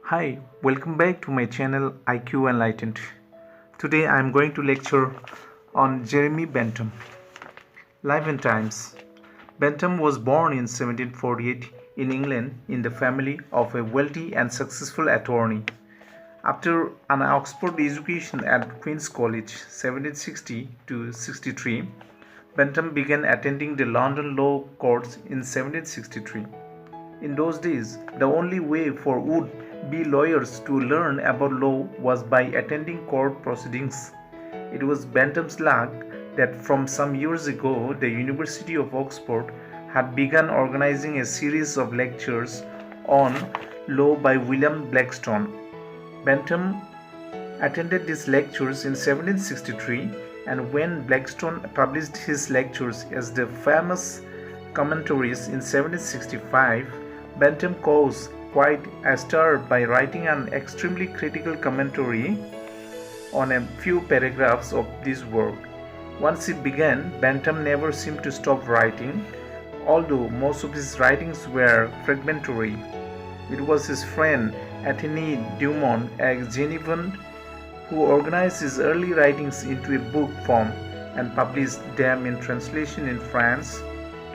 Hi, welcome back to my channel IQ Enlightened. Today I am going to lecture on Jeremy Bentham. Life and Times. Bentham was born in 1748 in England in the family of a wealthy and successful attorney. After an Oxford education at Queen's College 1760 to 63, Bentham began attending the London Law Courts in 1763. In those days, the only way for would-be lawyers to learn about law was by attending court proceedings. It was Bentham's luck that from some years ago the University of Oxford had begun organizing a series of lectures on law by William Blackstone. Bentham attended these lectures in 1763, and when Blackstone published his lectures as the famous commentaries in 1765, Bentham caused quite a stir by writing an extremely critical commentary on a few paragraphs of this work. Once he began, Bentham never seemed to stop writing, although most of his writings were fragmentary. It was his friend Anthony Dumont, a Genevan, who organized his early writings into a book form and published them in translation in France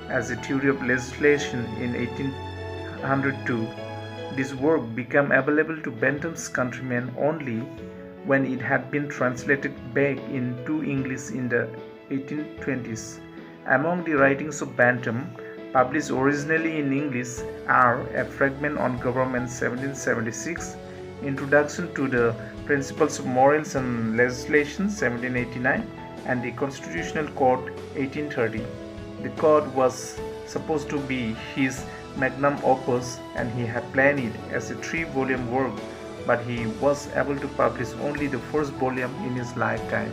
as a theory of legislation in 1802. This work became available to Bentham's countrymen only when it had been translated back into English in the 1820s. Among the writings of Bentham, published originally in English, are a fragment on government 1776, Introduction to the Principles of Morals and Legislation 1789, and the Constitutional Code 1830. The code was supposed to be his magnum opus, and he had planned it as a 3-volume work, but he was able to publish only the first volume in his lifetime.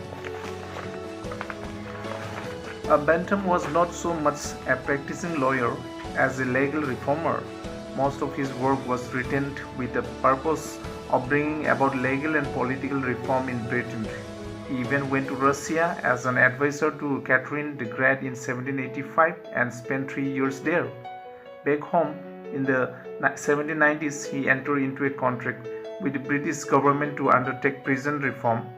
Bentham was not so much a practicing lawyer as a legal reformer. Most of his work was written with the purpose of bringing about legal and political reform in Britain. He even went to Russia as an advisor to Catherine the Great in 1785 and spent 3 years there. Back home, in the 1790s, he entered into a contract with the British government to undertake prison reform,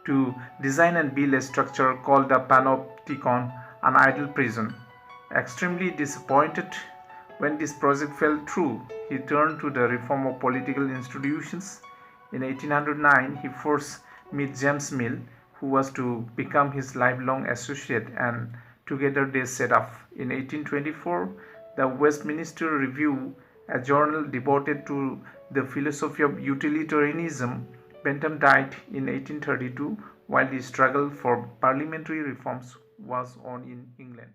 to design and build a structure called the Panopticon, an idle prison. Extremely disappointed when this project fell through, he turned to the reform of political institutions. In 1809, he first met James Mill, who was to become his lifelong associate, and together they set off. In 1824, the Westminster Review, a journal devoted to the philosophy of utilitarianism. Bentham died in 1832 while the struggle for parliamentary reforms was on in England.